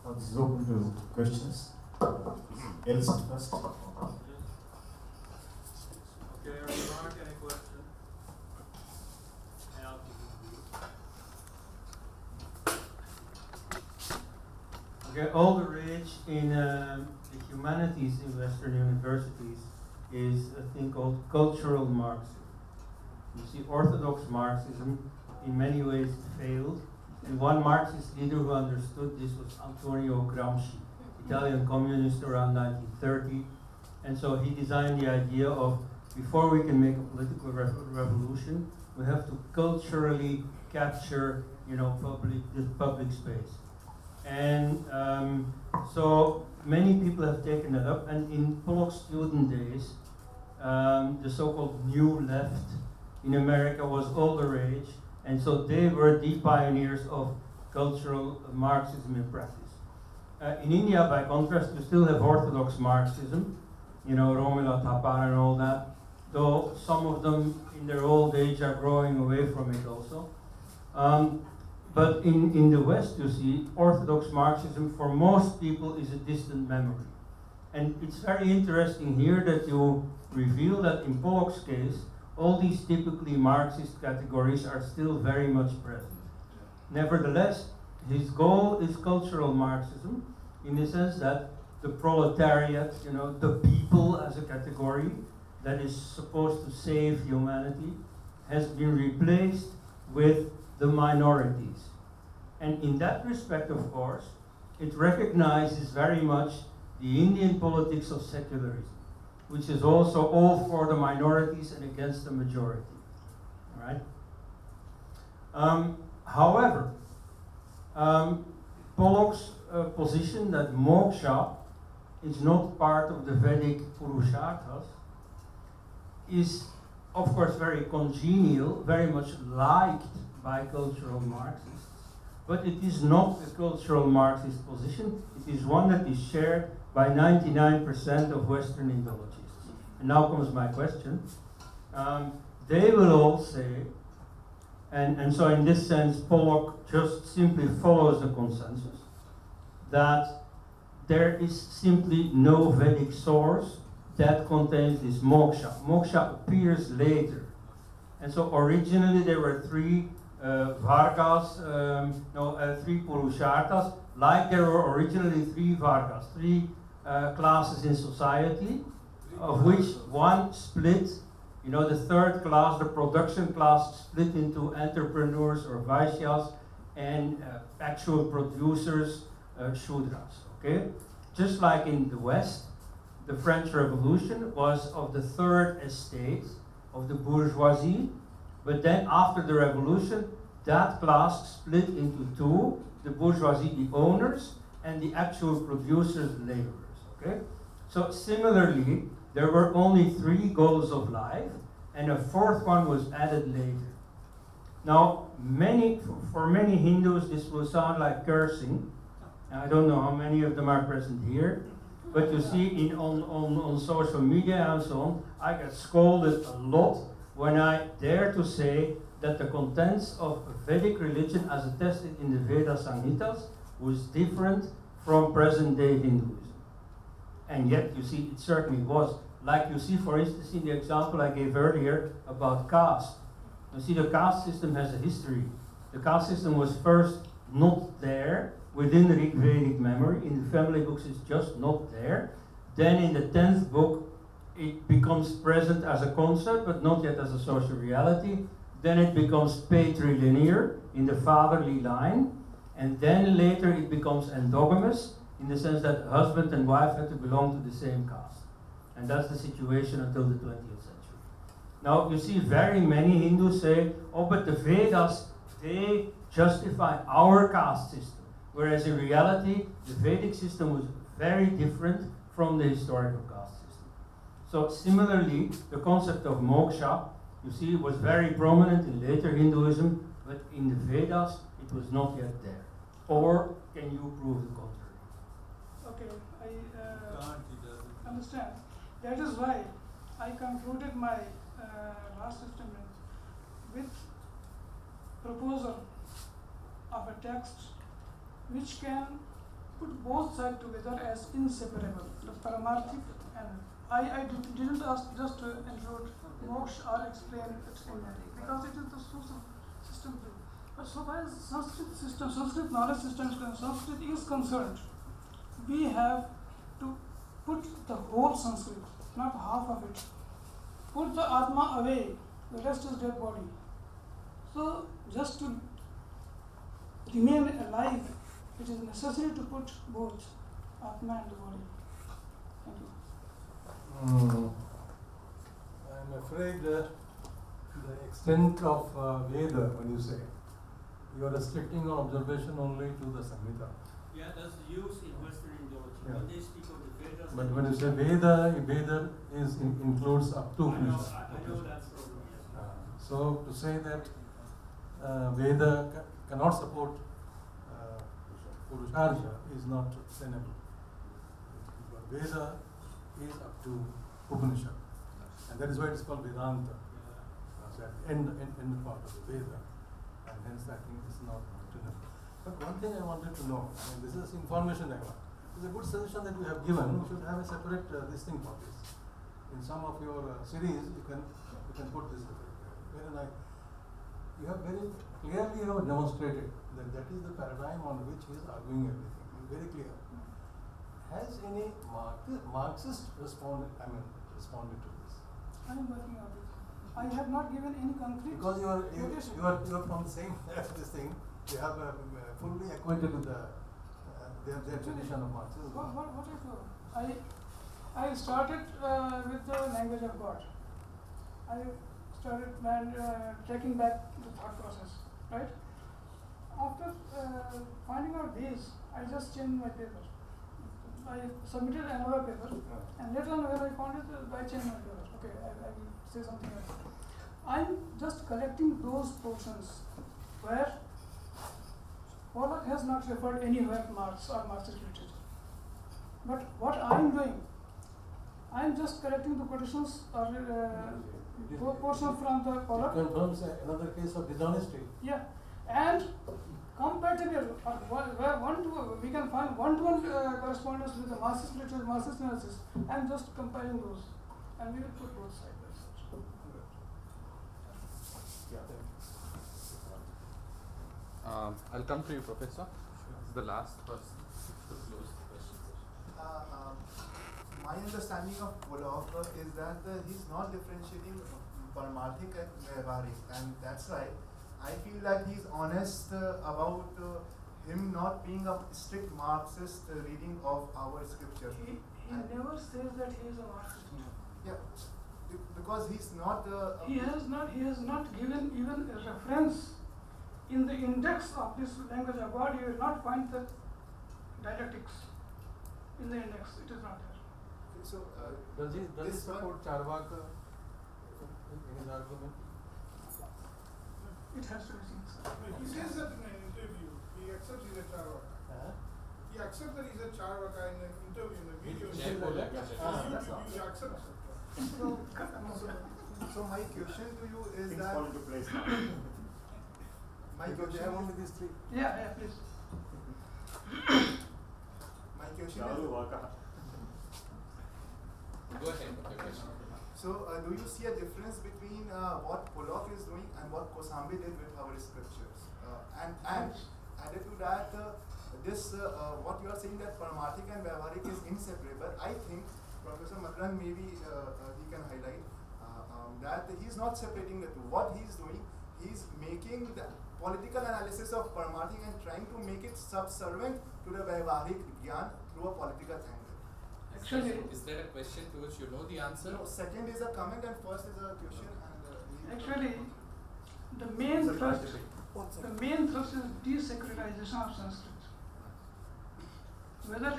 Now this is open to questions. Elsa first. Okay, remark, any question? And I'll keep it brief. Okay, all the rage in the humanities in Western universities is a thing called cultural Marxism. You see, orthodox Marxism in many ways failed, and one Marxist leader who understood this was Antonio Gramsci, Italian communist around 1930, and so he designed the idea of, before we can make a political revolution, we have to culturally capture, the public space. And so many people have taken that up, and in Pollock's student days, the so-called New Left in America was all the rage, and so they were the pioneers of cultural Marxism in practice. In India, by contrast, you still have orthodox Marxism, Romila Thapar and all that, though some of them in their old age are growing away from it also. But in the West, you see, orthodox Marxism for most people is a distant memory. And it's very interesting here that you reveal that in Pollock's case, all these typically Marxist categories are still very much present. Nevertheless, his goal is cultural Marxism, in the sense that the proletariat, the people as a category that is supposed to save humanity, has been replaced with the minorities. And in that respect, of course, it recognizes very much the Indian politics of secularism, which is also all for the minorities and against the majority. All right? However, Pollock's position that moksha is not part of the Vedic Purusharthas is, of course, very congenial, very much liked by cultural Marxists, but it is not a cultural Marxist position. It is one that is shared by 99% of Western Indologists. And now comes my question. They will all say, and so in this sense, Pollock just simply follows the consensus, that there is simply no Vedic source that contains this moksha. Moksha appears later. And so originally there were three vargas, three purusharthas, like there were originally three vargas, three classes in society, of which one split, the third class, the production class, split into entrepreneurs or vaishyas and actual producers, shudras, okay? Just like in the West, the French Revolution was of the third estate of the bourgeoisie, but then after the revolution, that class split into two, the bourgeoisie, the owners, and the actual producers, laborers, okay? So similarly, there were only three goals of life, and a fourth one was added later. Now, for many Hindus, this will sound like cursing. I don't know how many of them are present here, but you see on social media and so on, I get scolded a lot when I dare to say that the contents of Vedic religion as attested in the Veda Samhitas was different from present day Hinduism. And yet, you see, it certainly was. Like you see, for instance, in the example I gave earlier about caste. You see, the caste system has a history. The caste system was first not there within the Rig Vedic memory. In the family books, it's just not there. Then in the 10th book, it becomes present as a concept, but not yet as a social reality. Then it becomes patrilinear in the fatherly line. And then later it becomes endogamous, in the sense that husband and wife had to belong to the same caste. And that's the situation until the 20th century. Now, you see very many Hindus say, oh, but the Vedas, they justify our caste system. Whereas in reality, the Vedic system was very different from the historical caste system. So similarly, the concept of moksha, you see, was very prominent in later Hinduism, but in the Vedas, it was not yet there. Or can you prove the contrary? Okay, I understand. That is why I concluded my last statement with proposal of a text which can put both sides together as inseparable, the paramarthic and I didn't ask just to include moksha or explain it in because it is the source of system. But so far as Sanskrit knowledge system is concerned, Sanskrit is concerned, we have to put the whole Sanskrit, not half of it. Put the Atma away, the rest is dead body. So just to remain alive, it is necessary to put both Atma and the body. Thank you. I'm afraid the extent of Veda, when you say, you are restricting your observation only to the Samhita. Yeah, that's used in Western Indo-Europe. Yeah. When they speak of the Vedas. But when you say Veda includes up to I know Upanishad. that's problem, yes. So to say that Veda cannot support Purusharja is not tenable. Veda is up to Upanishad. And that is why it is called Vedanta. So at the end part of the Veda. And hence I think it's not tenable. But one thing I wanted to know, and this is information I want. It's a good suggestion that you have given. We should have a separate this thing for this. In some of your series, you can put this very nice. You have very clearly demonstrated that is the paradigm on which he is arguing everything. It's very clear. Has any Marxist responded to this? I am working on it. I have not given any concrete. Because you are from the same this thing. You have fully acquainted with their tradition of Marxism. What I started with the language of God. I started taking back the thought process, right? After finding out this, I just changed my paper. I submitted another paper, and later on when I found it, I changed my paper. Okay, I will say something else. I'm just collecting those portions where Pollock has not referred anywhere to Marx or Marxist literature. But what I'm doing, I'm just collecting the quotations or portions from the Pollock. It confirms another case of dishonesty. Yeah, and compatible or where we can find one-to-one correspondence with the Marxist literature, Marxist analysis. I'm just compiling those, and we will put both sides. I'll come to you, Professor. This is the last person to close the question session. My understanding of Pollock is that he's not differentiating Paramarthic and Vyavaharik, and that's why I feel that he's honest about him not being a strict Marxist reading of our scripture. He never says that he is a Marxist. Yeah, because he's not. He has not given even a reference in the index of this language of God. You will not find the dialectics in the index. It is not there. So Does he support Charvaka in his argument? It has to be seen. He says that in an interview. He accepts he's a Charvaka. He accepts that he's a Charvaka in an interview, in the video. He accepts it. So my question to you is Things that fall into place now. my Because they question have only is, these three. Yeah, please. my question Charu is, Vaka. Go ahead with your question. so do you see a difference between what Pollock is doing and what Kosambi did with our scriptures? And added to that, this what you are saying that Paramarthic and Vyavaharik is inseparable. I think Professor Madran maybe he can highlight that he is not separating the two. What he is doing, he is making the political analysis of Paramarthic and trying to make it subservient to the Vyavaharik Gyan through a political angle. Actually, Is there a question to which you know the answer? No, second is a comment and first is a question. And actually, the main thrust is desacralization of Sanskrit. Whether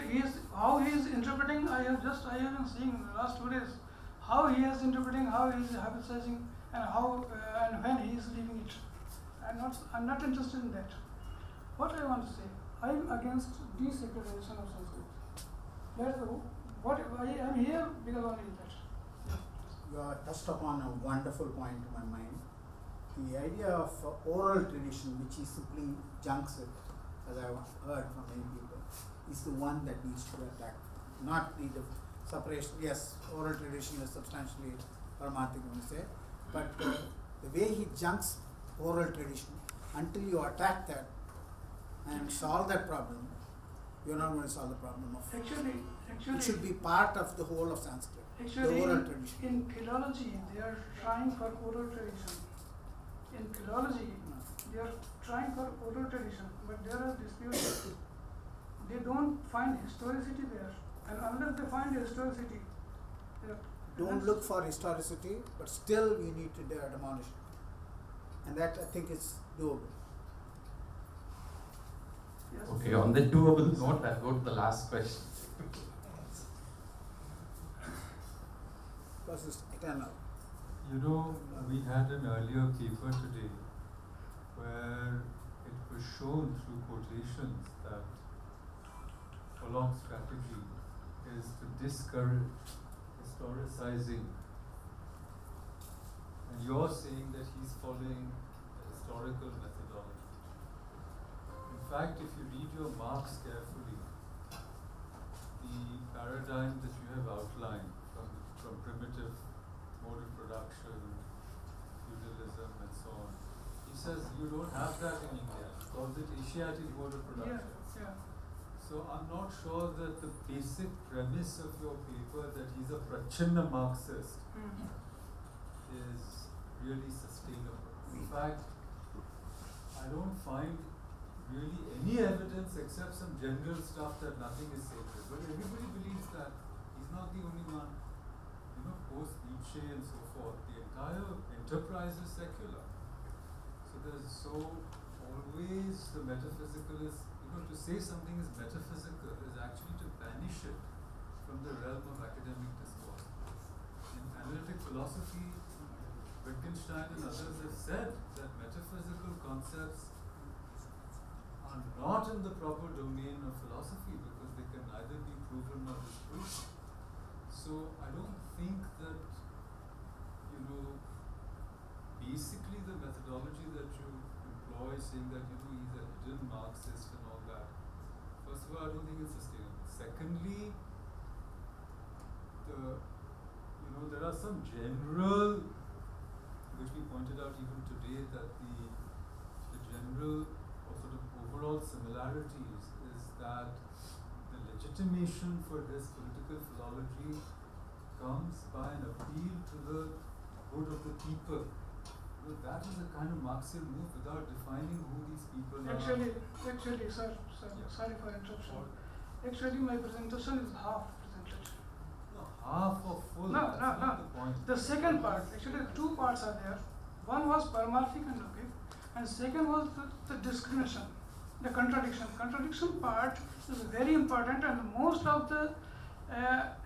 how he is interpreting, I have been seeing in the last 2 days how he is interpreting, how he is hypothesizing, and how and when he is leaving it. I'm not interested in that. What I want to say, I am against desacralization of Sanskrit. That is what I am here because only that. You touched upon a wonderful point to my mind. The idea of oral tradition, which he simply junks it, as I have heard from many people. is the one that needs to be attacked, not the separation. Yes, oral tradition is substantially Paramarthik, when you say, but the way he junks oral tradition, until you attack that and solve that problem, you're not going to solve the problem of. Actually, It should be part of the whole of Sanskrit, actually, the oral tradition. in philology, they are trying for oral tradition. In philology, they are trying for oral tradition, but there are disputes. They don't find historicity there, and unless they find historicity, they are Don't look for historicity, but still we need to demolish it. And that I think is doable. Yes. Okay, on the doable note, I'll go to the last question. Because it's eternal. You know, we had an earlier paper today where it was shown through quotations that Pollock's strategy is to discourage historicizing. And you're saying that he's following a historical methodology. In fact, if you read your marks carefully, the paradigm that you have outlined from primitive mode of production, feudalism and so on, he says you don't have that in India. He calls it Asiatic mode of production. Yeah. So I'm not sure that the basic premise of your paper that he's a Prachina Marxist is really sustainable. In fact, I don't find really any evidence except some general stuff that nothing is sacred. But everybody believes that. He's not the only one. You know, post Nietzsche and so forth, the entire enterprise is secular. So there's always the metaphysical is, to say something is metaphysical is actually to banish it from the realm of academic discourse. In analytic philosophy, Wittgenstein and others have said that metaphysical concepts are not in the proper domain of philosophy because they can neither be proven nor disproved. So I don't think that, basically the methodology that you employ, saying that he's a hidden Marxist and all that, first of all, I don't think it's sustainable. Secondly, there are some general, which we pointed out even today, that the general or sort of overall similarities is that the legitimation for his political philology comes by an appeal to the good of the people. That is a kind of Marxian move without defining who these people are. Actually, sir, sorry for interruption. Actually, my presentation is half presented. No, half or full. No. Not the point. The second part, actually, two parts are there. One was Paramarthik and logic, and second was the discrimination, the contradiction. Contradiction part is very important, and most of the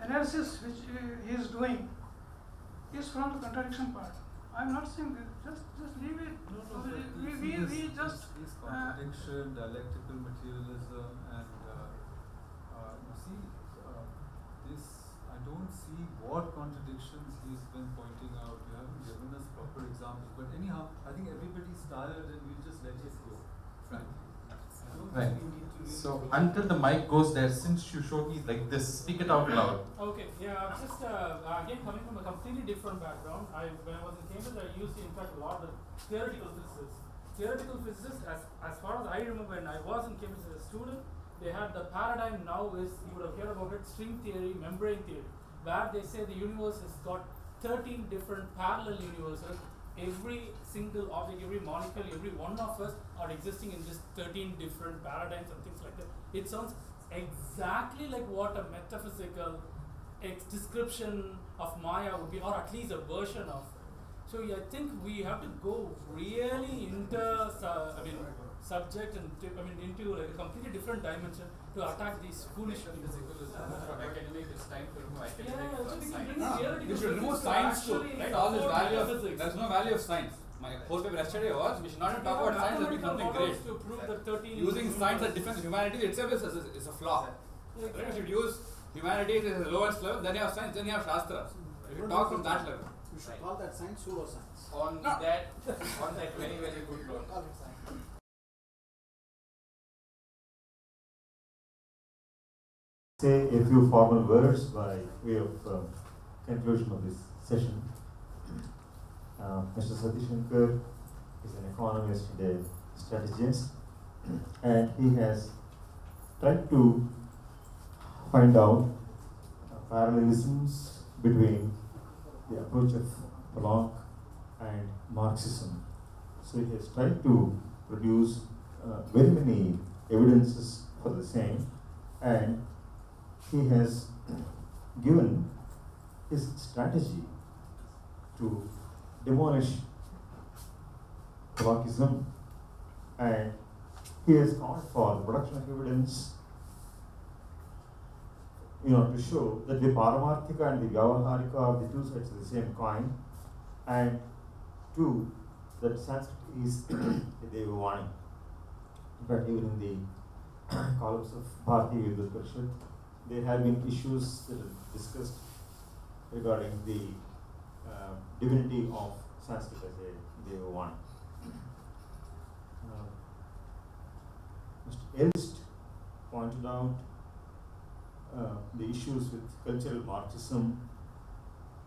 analysis which he is doing is from the contradiction part. I'm not saying that, just leave it. We just. This contradiction, dialectical materialism, and I don't see what contradictions he's been pointing out. You haven't given us proper examples. But anyhow, I think everybody's tired and we'll just let it go, frankly. Right. So until the mic goes there, since you showed me like this, speak it out loud. Okay, yeah, just again coming from a completely different background. When I was in Cambridge, I used to interact a lot with theoretical physicists. Theoretical physicists, as far as I remember, when I was in Cambridge as a student, they had the paradigm now is, you would have heard about it, string theory, membrane theory, where they say the universe has got 13 different parallel universes. Every single object, every molecule, every one of us are existing in just 13 different paradigms and things like that. It sounds exactly like what a metaphysical description of Maya would be, or at least a version of it. So I think we have to go really into subject and into like a completely different dimension to attack these foolish things. Academic, it's time to remove Yeah, so we can bring the theoretical We should remove physics science too, actually right? All this support value of, metaphysics. there's no value of science. My whole paper yesterday was, we should not even talk about science as being something great. To prove that 13 Using science as defense of humanity itself is a flaw. Yeah, Right? You should use humanities as the lowest level, then you have science, then you have shastras. You should talk from that level. You should call that science pseudoscience. On that very, very good note. Call it science. say a few formal words by way of conclusion of this session. Mr. Sati Shankar is an economist and a strategist, and he has tried to find out parallelisms between the approach of Pollock and Marxism. So he has tried to produce very many evidences for the same, and he has given his strategy to demolish Pollockism, and he has called for the production of evidence, to show that the Paramarthika and the Vyavaharika are the two sides of the same coin, and two, that Sanskrit is the Devavani. In fact, even in the columns of Bharatiya Vidyut Parishad, there have been issues that are discussed regarding the divinity of Sanskrit as a Devavani. Mr. Elst pointed out the issues with cultural Marxism,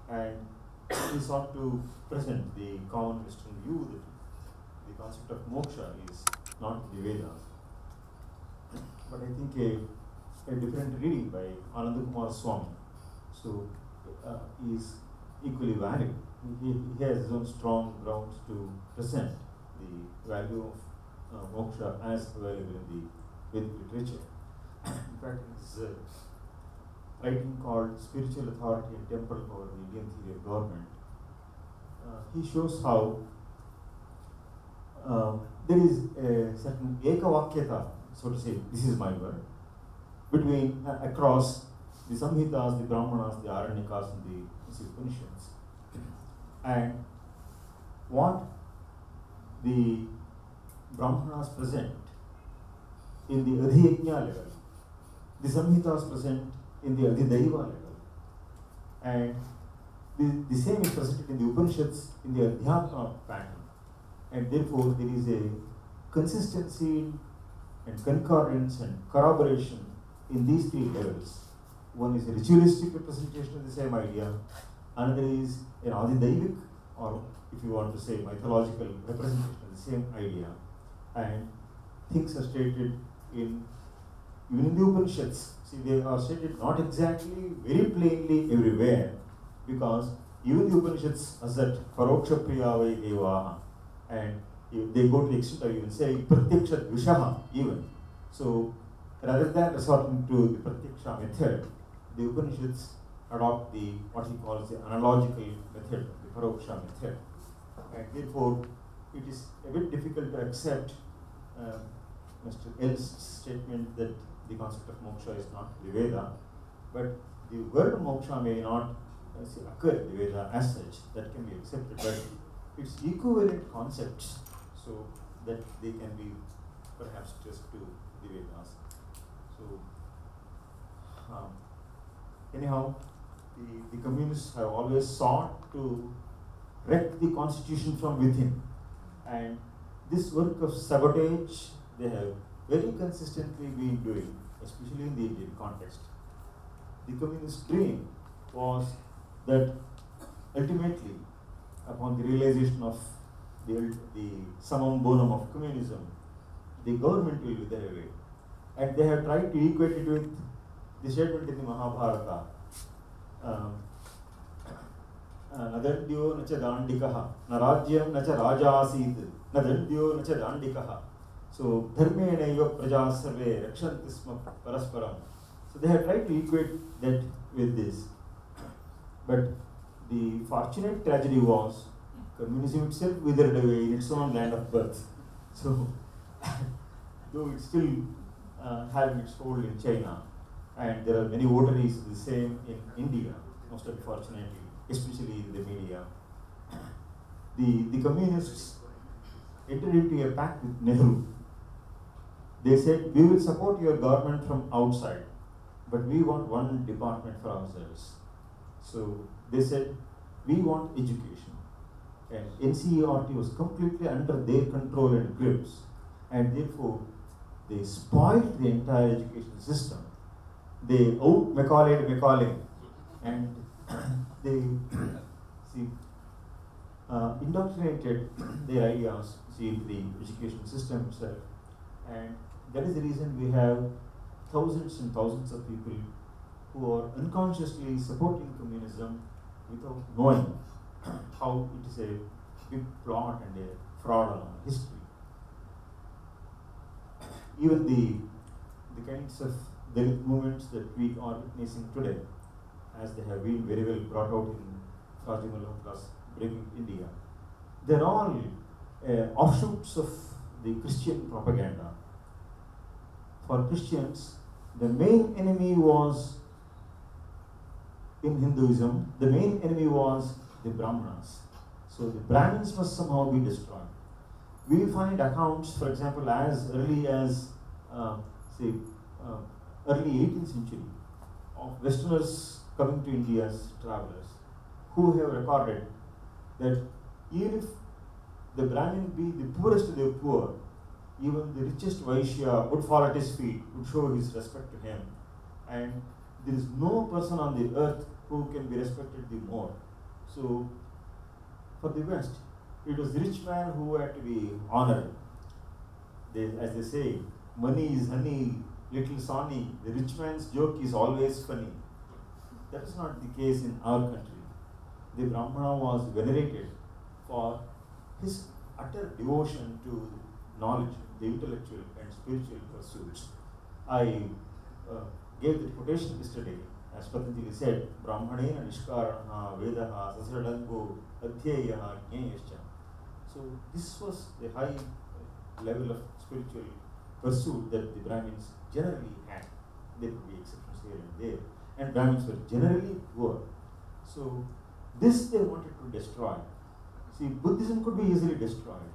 and he sought to present the common Western view that the concept of moksha is not in the Vedas. But I think a different reading by Anandakumar Swami is equally valid. He has his own strong grounds to present the value of moksha as available in the Vedic literature. In fact, his writing called Spiritual Authority and Temporal Power in the Indian Theory of Government, he shows how there is a certain ekavakyata, so to say, this is my word, between across the Samhitas, the Brahmanas, the Aranyakas, and the Upanishads. And what the Brahmanas present in the Adhiyajna level, the Samhitas present in the Adhidaiva level, and the same is presented in the Upanishads in the Adhyatma pattern. And therefore, there is a consistency and concordance and corroboration in these three levels. One is a ritualistic representation of the same idea, another is an Adidaivic, or if you want to say mythological representation of the same idea. And things are stated even in the Upanishads. See, they are stated not exactly very plainly everywhere, because even the Upanishads assert Paroksha Priyavai Devaha, and they go to the extent of even saying Pratyaksha Vishaha even. So rather than resorting to the Pratyaksha method, the Upanishads adopt what he calls the analogical method, the Paroksha method. And therefore, it is a bit difficult to accept Mr. L's statement that the concept of moksha is not the Veda, but the word moksha may not occur in the Veda as such, that can be accepted, but it's equivalent concepts, so that they can be perhaps stressed to the Vedas. So, anyhow, the communists have always sought to wreck the constitution from within, and this work of sabotage they have very consistently been doing, especially in the Indian context. The communist dream was that ultimately, upon the realization of the summum bonum of communism, the government will be their way. And they have tried to equate it with the statement in the Mahabharata, Nadandyo nacha dandikaha, narajyam nacha rajasit, nadandyo nacha dandikaha. So, dharmena eva praja sarve rakshanti sma parasparam. So, they have tried to equate that with this. But the fortunate tragedy was communism itself withered away in its own land of birth. So, though it's still having its hold in China, and there are many votaries of the same in India, most unfortunately, especially in the media, the communists entered into a pact with Nehru. They said, we will support your government from outside, but we want one department for ourselves. So they said, we want education. And NCERT was completely under their control and grips, and therefore they spoiled the entire education system. they out Macaulay, and they see indoctrinated their ideas into the education system itself, and that is the reason we have thousands and thousands of people who are unconsciously supporting communism without knowing how it is a big plot and a fraud on our history. Even the kinds of Dalit movements that we are witnessing today, as they have been very well brought out in Rajiv Malhotra's Breaking India, they're all offshoots of the Christian propaganda. For Christians, the main enemy was, in Hinduism, the main enemy was the Brahmanas. So the Brahmins must somehow be destroyed. We find accounts, for example, as early as, early 18th century, of Westerners coming to India as travelers, who have recorded that even if the Brahmin be the poorest of the poor, even the richest Vaishya would fall at his feet, would show his respect to him. And there is no person on the earth who can be respected the more. So, for the West, it was the rich man who had to be honored. As they say, money is honey, little Sonny. The rich man's joke is always funny. That is not the case in our country. The Brahmana was venerated for his utter devotion to knowledge, the intellectual and spiritual pursuits. I gave the quotation yesterday, as Patanjali said, Brahmanena Nishkarana Vedaha Sasradango Adhyayaha Jnayascha. So this was the high level of spiritual pursuit that the Brahmins generally had. There could be exceptions here and there. And Brahmins were generally poor. So this they wanted to destroy. See, Buddhism could be easily destroyed.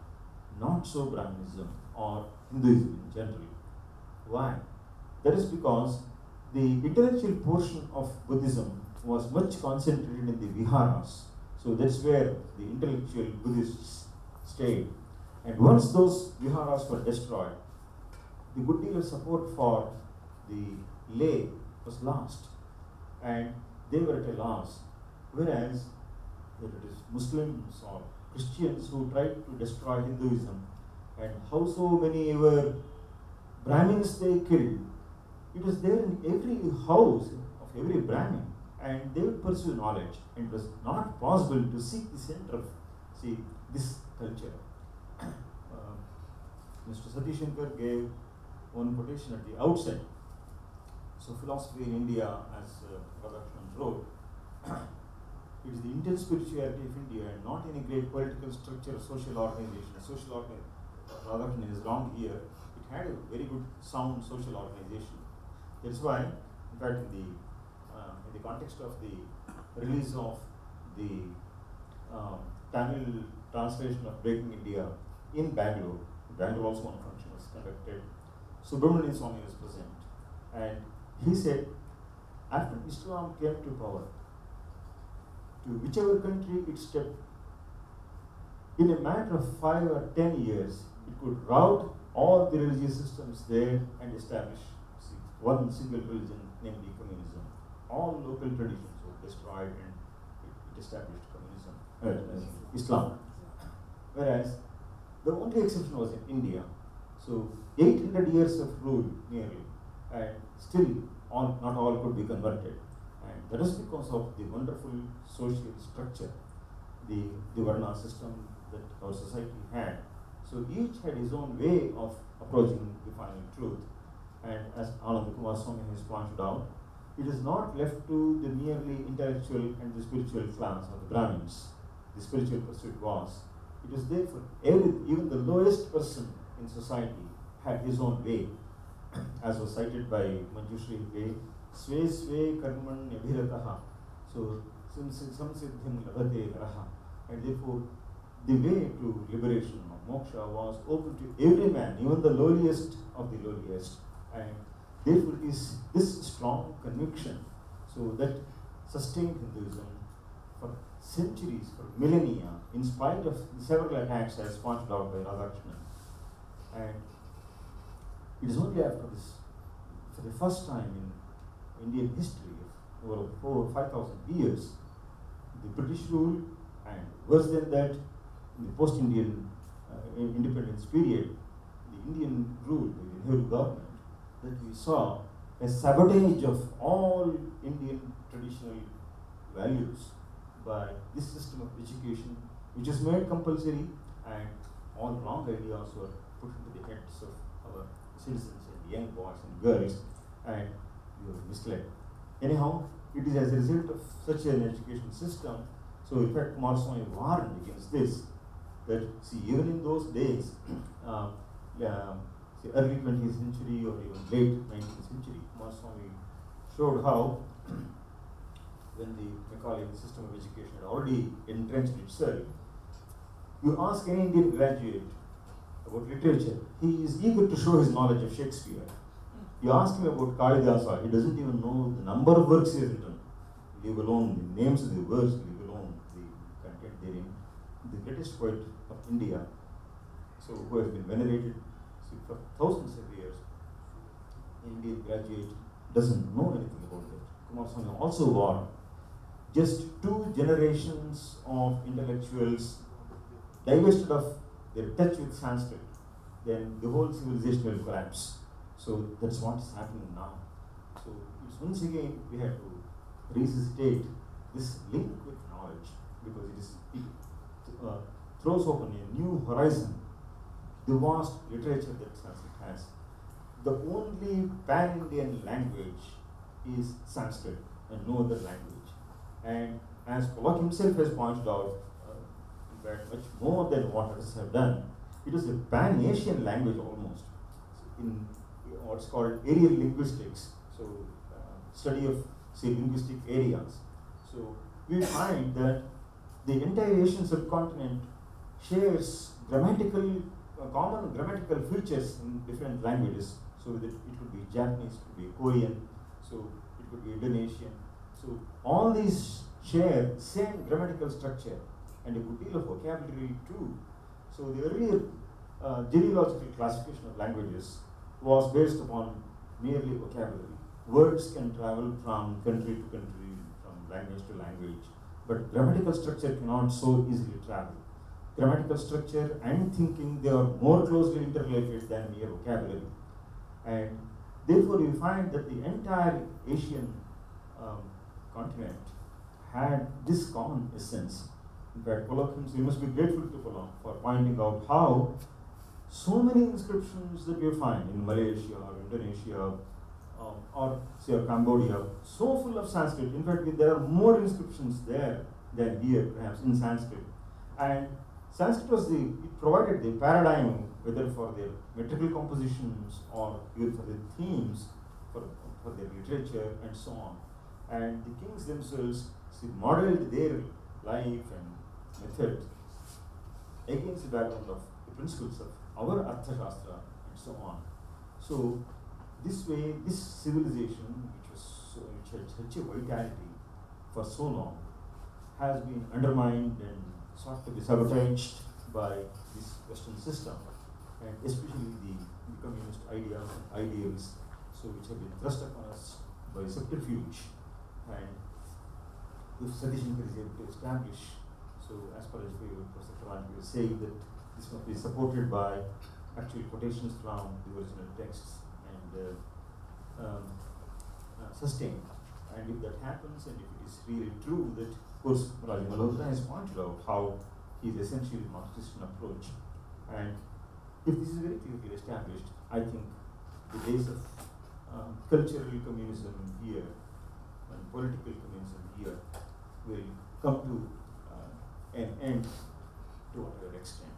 Not so Brahminism or Hinduism in general. Why? That is because the intellectual portion of Buddhism was much concentrated in the viharas. So that's where the intellectual Buddhists stayed. And once those viharas were destroyed, the good deal of support for the lay was lost. And they were at a loss. Whereas, whether it is Muslims or Christians who tried to destroy Hinduism, and how so many were Brahmins they killed, it was there in every house of every Brahmin, and they would pursue knowledge. And it was not possible to seek the center of this culture. Mr. Sati Shankar gave one quotation at the outset. So philosophy in India, as Radhakrishnan wrote, it is the intense spirituality of India and not any great political structure or social organization. Radhakrishnan is wrong here. It had a very good sound social organization. That's why, in fact, in the context of the release of the Tamil translation of Breaking India in Bangalore also one function was conducted. Subramanian Swami was present, and he said, after Islam came to power, to whichever country it stepped, in a matter of 5 or 10 years, it could rout all the religious systems there and establish one single religion, namely communism. All local traditions were destroyed and it established communism, Islam. Whereas the only exception was in India. So 800 years of rule nearly, and still not all could be converted. And that is because of the wonderful social structure, the Varna system that our society had. So each had his own way of approaching the final truth. And as Ananda Kumar Swami has pointed out, it is not left to the merely intellectual and the spiritual class of the Brahmins. The spiritual pursuit was. It was there for even the lowest person in society had his own way, as was cited by Manjushri Way, Sve Sve Karman Yabhirataha. So, Samsiddhim Labhate Raha. And therefore, the way to liberation or moksha was open to every man, even the lowliest of the lowliest. And therefore, it is this strong conviction so that sustained Hinduism for centuries, for millennia, in spite of several attacks as pointed out by Radhakrishnan. And it is only after this, for the first time Indian history of over 4,000 or 5,000 years, the British rule, and worse than that, in the post-Indian independence period, the Indian rule by the Nehru government, that we saw a sabotage of all Indian traditional values by this system of education, which is made compulsory, and all wrong ideas were put into the heads of our citizens and young boys and girls, and we were misled. Anyhow, it is as a result of such an education system. So in fact, Kumaraswamy warned against this, that see, even in those days, the early 20th century or even late 19th century, Kumaraswamy showed how when the Macaulay system of education had already entrenched itself, you ask any Indian graduate about literature, he is eager to show his knowledge of Shakespeare. You ask him about Kalidasa, he doesn't even know the number of works he has written, leave alone the names of the works, leave alone the content therein. The greatest poet of India, so who has been venerated for thousands of years, an Indian graduate doesn't know anything about that. Kumaraswamy also warned, just 2 generations of intellectuals divested of their touch with Sanskrit, then the whole civilization will collapse. So that's what is happening now. So it's once again we have to resuscitate this link with knowledge, because it throws open a new horizon, the vast literature that Sanskrit has. The only pan-Indian language is Sanskrit and no other language. And as Pollock himself has pointed out, in fact much more than what others have done, it is a pan-Asian language almost, in what's called areal linguistics, so study of, say, linguistic areas. So we find that the entire Asian subcontinent shares common grammatical features in different languages. So that it could be Japanese, it could be Korean, so it could be Indonesian. So all these share same grammatical structure and a good deal of vocabulary too. So the earlier genealogical classification of languages was based upon merely vocabulary. Words can travel from country to country, from language to language, but grammatical structure cannot so easily travel. Grammatical structure and thinking, they are more closely interrelated than mere vocabulary. And therefore you find that the entire Asian continent had this common essence. In fact, Pollock himself, we must be grateful to Pollock for pointing out how so many inscriptions that we find in Malaysia or Indonesia or say Cambodia, so full of Sanskrit. In fact, there are more inscriptions there than here, perhaps, in Sanskrit. And Sanskrit it provided the paradigm, whether for their metrical compositions or even for the themes, for their literature and so on. And the kings themselves modeled their life and method against the background of the principles of our Arthashastra and so on. So this way, this civilization, which had such a vitality for so long, has been undermined and sought to be sabotaged by this Western system, and especially the communist ideas and ideals, so which have been thrust upon us by subterfuge. And if Sati Shankar is able to establish, so as far as Professor Kannan was saying, that this must be supported by actual quotations from the original texts and sustained. And if that happens, and if it is really true that, of course, Rajiv Malhotra has pointed out how he is essentially Marxist in approach. And if this is very clearly established, I think the days of cultural communism here and political communism here will come to an end to whatever extent.